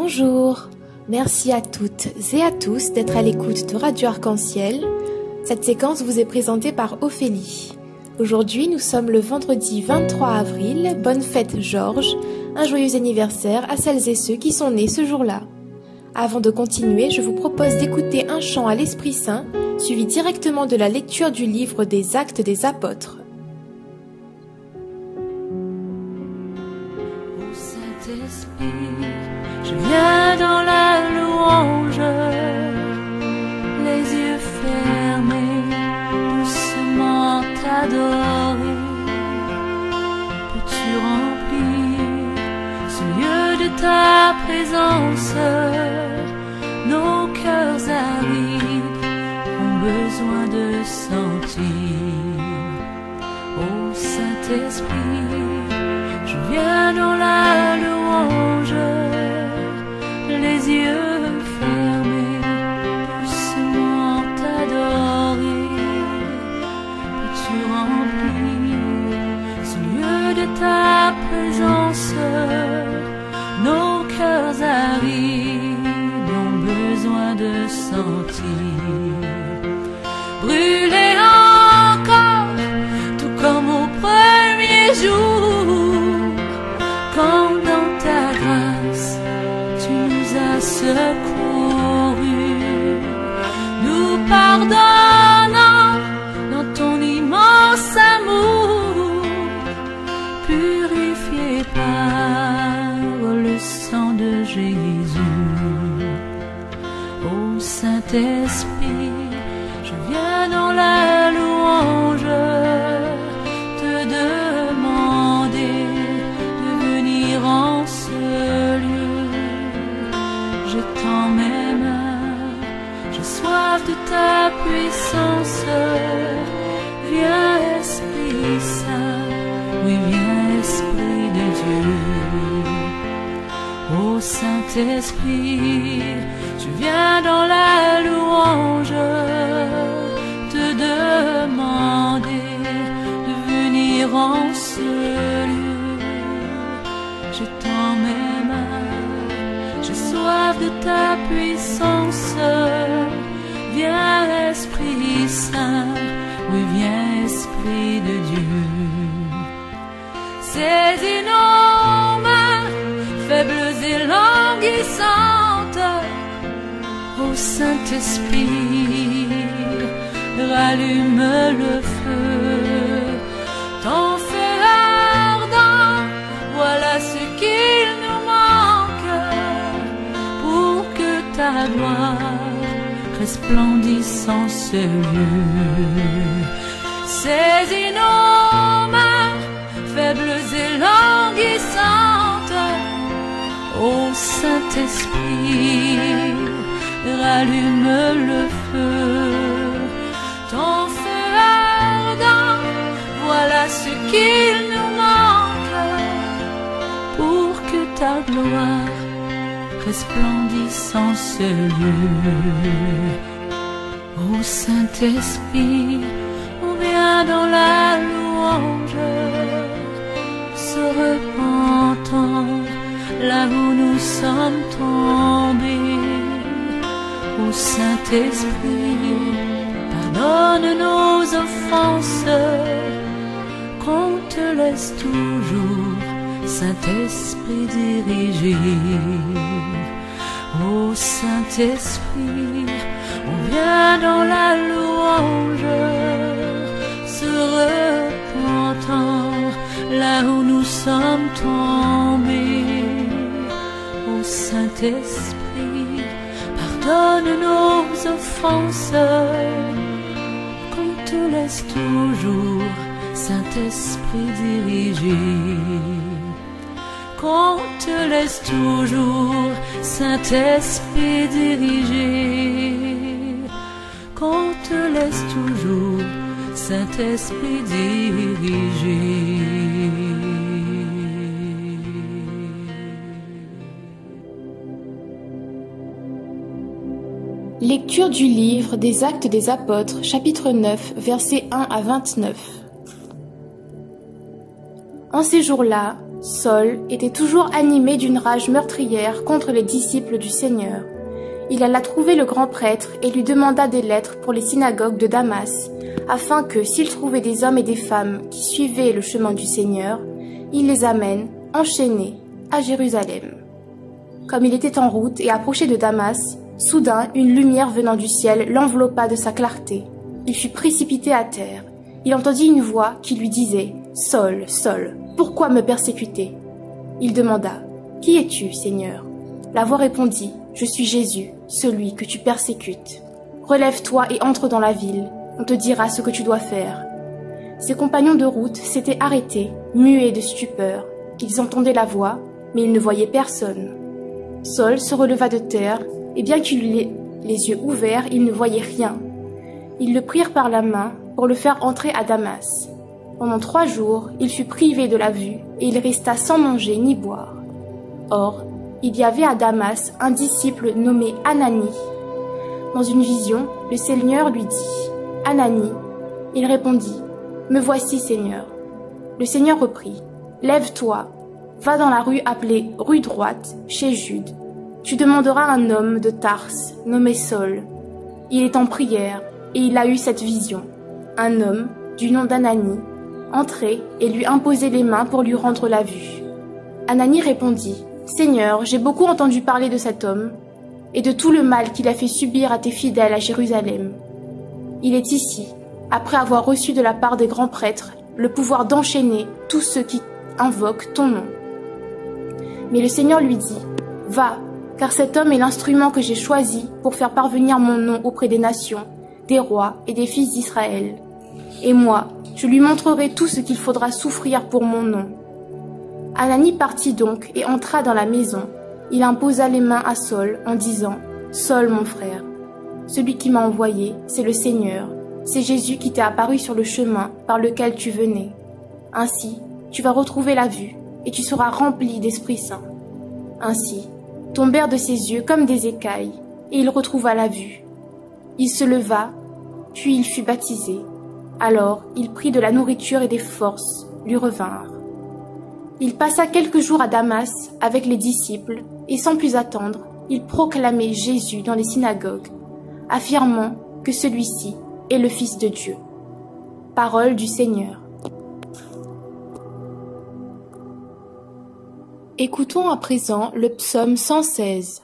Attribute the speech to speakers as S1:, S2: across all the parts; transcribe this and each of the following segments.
S1: Bonjour, merci à toutes et à tous d'être à l'écoute de Radio Arc-en-Ciel. Cette séquence vous est présentée par Ophélie. Aujourd'hui, nous sommes le vendredi 23 avril, bonne fête Georges, un joyeux anniversaire à celles et ceux qui sont nés ce jour-là. Avant de continuer, je vous propose d'écouter un chant à l'Esprit Saint, suivi directement de la lecture du livre des Actes des Apôtres.
S2: Ô Saint-Esprit, je viens dans la louange, les yeux fermés, doucement t'adorer. Peux-tu remplir ce lieu de ta présence? Nos cœurs arides ont besoin de sentir. Ô Saint-Esprit, je viens dans la louange, les yeux fermés, doucement t'adorer. Peux-tu remplir ce lieu de ta présence? Nos cœurs arides ont besoin de sentir. Brûler encore, tout comme au premier jour, quand dans ta grâce tu nous as secourus, nous pardonnant dans ton immense amour, purifié par le sang de Jésus. Ô Saint-Esprit, je viens dans la louange te demander de venir en ce lieu. Je tends mes mains, j'ai soif de ta puissance. Viens Esprit Saint, oui viens Esprit de Dieu. Ô Saint-Esprit, je viens dans la louange te demander de venir en ce lieu. Je tends mes mains, j'ai soif de ta puissance. Viens Esprit Saint, oui viens Esprit de Dieu. Saisis nos mains, faibles et languissantes. Ô Saint-Esprit, rallume le feu, ton feu ardent, voilà ce qu'il nous manque, pour que ta gloire resplendisse en ce lieu. Saisis nos mains, faibles et languissantes. Ô Saint-Esprit, rallume le feu, ton feu ardent, voilà ce qu'il nous manque, pour que ta gloire resplendisse en ce lieu. Ô Saint-Esprit, on vient dans la louange, se repentant là où nous sommes tombés. Ô Saint-Esprit, pardonne nos offenses, qu'on te laisse toujours, Saint-Esprit, diriger. Ô Saint-Esprit, on vient dans la louange, se repentant là où nous sommes tombés. Ô Saint-Esprit, pardonne nos offenses, qu'on te laisse toujours, Saint-Esprit, diriger. Qu'on te laisse toujours, Saint-Esprit, diriger. Qu'on te laisse toujours, Saint-Esprit, diriger.
S1: Lecture du livre des Actes des Apôtres, chapitre 9, versets 1 à 29. En ces jours-là, Saul était toujours animé d'une rage meurtrière contre les disciples du Seigneur. Il alla trouver le grand prêtre et lui demanda des lettres pour les synagogues de Damas, afin que, s'il trouvait des hommes et des femmes qui suivaient le chemin du Seigneur, il les amène, enchaînés, à Jérusalem. Comme il était en route et approchait de Damas, soudain une lumière venant du ciel l'enveloppa de sa clarté. Il fut précipité à terre. Il entendit une voix qui lui disait « Saul, Saul, pourquoi me persécuter ?» Il demanda « Qui es-tu, Seigneur ?» La voix répondit « Je suis Jésus, celui que tu persécutes. Relève-toi et entre dans la ville, on te dira ce que tu dois faire. » Ses compagnons de route s'étaient arrêtés, muets de stupeur. Ils entendaient la voix, mais ils ne voyaient personne. Saul se releva de terre, et bien qu'il eût les yeux ouverts, il ne voyait rien. Ils le prirent par la main pour le faire entrer à Damas. Pendant 3 jours, il fut privé de la vue, et il resta sans manger ni boire. Or, il y avait à Damas un disciple nommé Ananie. Dans une vision, le Seigneur lui dit « Ananie ». Il répondit « Me voici, Seigneur ». Le Seigneur reprit « Lève-toi, va dans la rue appelée rue droite, chez Jude. Tu demanderas un homme de Tarse, nommé Saul. Il est en prière, et il a eu cette vision. Un homme, du nom d'Ananie, entrait et lui imposait les mains pour lui rendre la vue. Ananie répondit « Seigneur, j'ai beaucoup entendu parler de cet homme, et de tout le mal qu'il a fait subir à tes fidèles à Jérusalem. Il est ici, après avoir reçu de la part des grands prêtres le pouvoir d'enchaîner tous ceux qui invoquent ton nom. » Mais le Seigneur lui dit « Va, car cet homme est l'instrument que j'ai choisi pour faire parvenir mon nom auprès des nations, des rois et des fils d'Israël. Et moi, je lui montrerai tout ce qu'il faudra souffrir pour mon nom. » Ananie partit donc et entra dans la maison. Il imposa les mains à Saul en disant « Saul, mon frère, celui qui m'a envoyé, c'est le Seigneur. C'est Jésus qui t'est apparu sur le chemin par lequel tu venais. Ainsi, tu vas retrouver la vue et tu seras rempli d'Esprit Saint. » Ainsi, tombèrent de ses yeux comme des écailles, et il retrouva la vue. Il se leva, puis il fut baptisé. Alors il prit de la nourriture et des forces lui revinrent. Il passa quelques jours à Damas avec les disciples, et sans plus attendre, il proclamait Jésus dans les synagogues, affirmant que celui-ci est le Fils de Dieu. Parole du Seigneur. Écoutons à présent le psaume 116.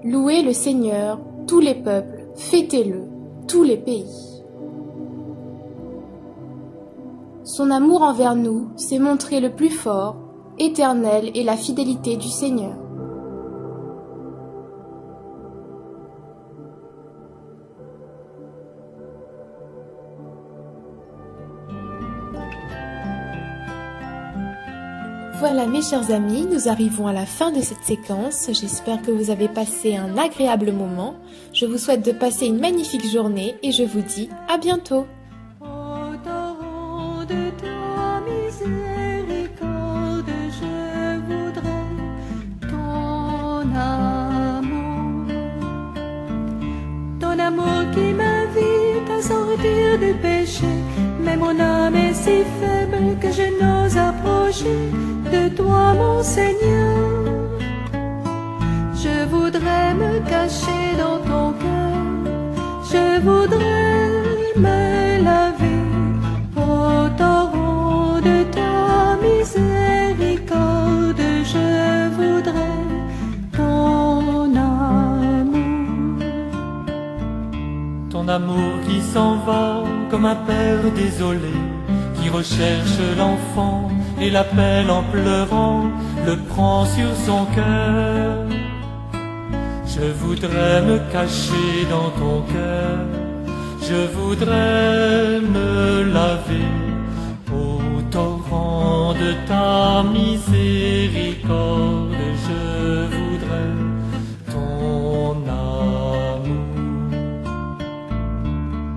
S1: Louez le Seigneur, tous les peuples, fêtez-le, tous les pays. Son amour envers nous s'est montré le plus fort, éternel est la fidélité du Seigneur. Voilà mes chers amis, nous arrivons à la fin de cette séquence. J'espère que vous avez passé un agréable moment. Je vous souhaite de passer une magnifique journée et je vous dis à bientôt.
S2: Au torrent de ta miséricorde, je voudrais ton amour qui m'invite à sortir du péché. Mais mon âme est si faible que je n'ose approcher de toi, mon Seigneur. Je voudrais me cacher dans ton cœur, je voudrais me laver au torrent de ta miséricorde. Je voudrais ton
S3: amour qui s'en va comme un père désolé qui recherche l'enfant et l'appelle en pleurant, le prend sur son cœur. Je voudrais me cacher dans ton cœur, je voudrais me laver au torrent de ta miséricorde. Je voudrais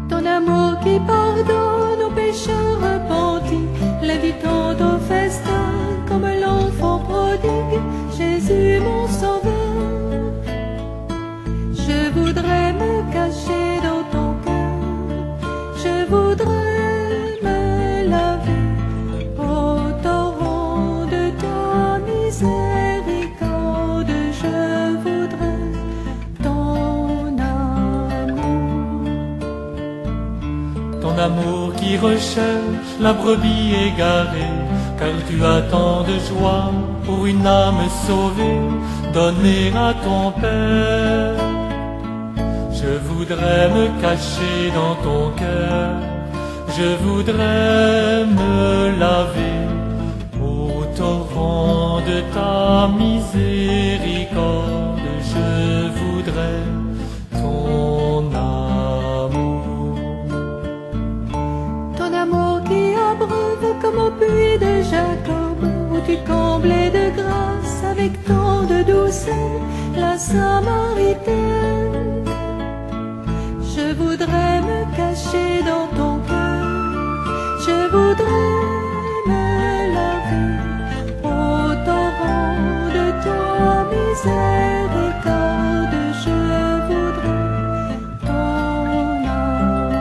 S3: ton
S2: amour qui pardonne aux pécheurs repentis, l'invitant au festin comme l'enfant prodigue, Jésus mon sauveur. Je voudrais me cacher dans ton cœur, je voudrais me laver
S3: recherches la brebis égarée, car tu as tant de joie pour une âme sauvée, donner à ton Père. Je voudrais me cacher dans ton cœur, je voudrais me laver au torrent de ta miséricorde. Je voudrais ton amour.
S2: Ton amour qui abreuve comme au puits de Jacob, où tu comblais de grâce avec tant de douceur la Samaritaine. Je voudrais me cacher dans ton cœur, je voudrais me laver au torrent de ta miséricorde. Je voudrais ton amour.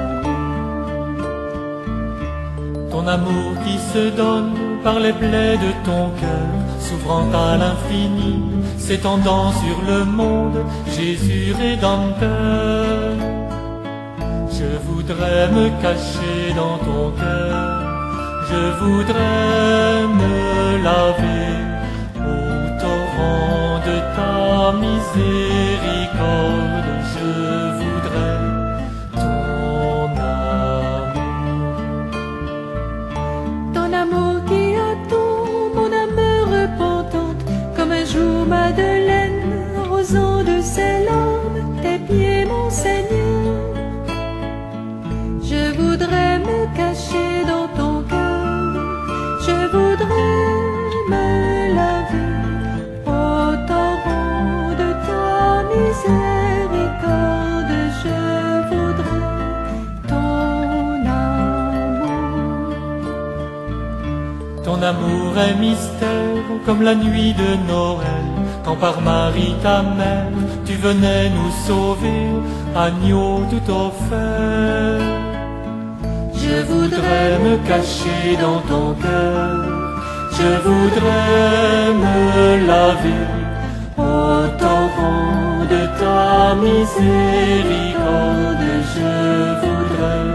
S3: Ton amour qui se donne par les plaies de ton cœur, s'ouvrant à l'infini, s'étendant sur le monde, Jésus Rédempteur. Je voudrais me cacher dans ton cœur, je voudrais me laver au torrent de ta miséricorde. Je voudrais ton amour.
S2: Ton amour qui attend mon âme repentante, comme un jour Madeleine arrosant de ses larmes tes pieds, mon Seigneur. Je voudrais me cacher dans ton cœur, je voudrais me laver au torrent de ta miséricorde. Je voudrais ton amour.
S3: Ton amour est mystère comme la nuit de Noël, quand par Marie ta mère tu venais nous sauver, agneau tout offert. Je voudrais me cacher dans ton cœur, je voudrais me laver au torrent de ta miséricorde. Je voudrais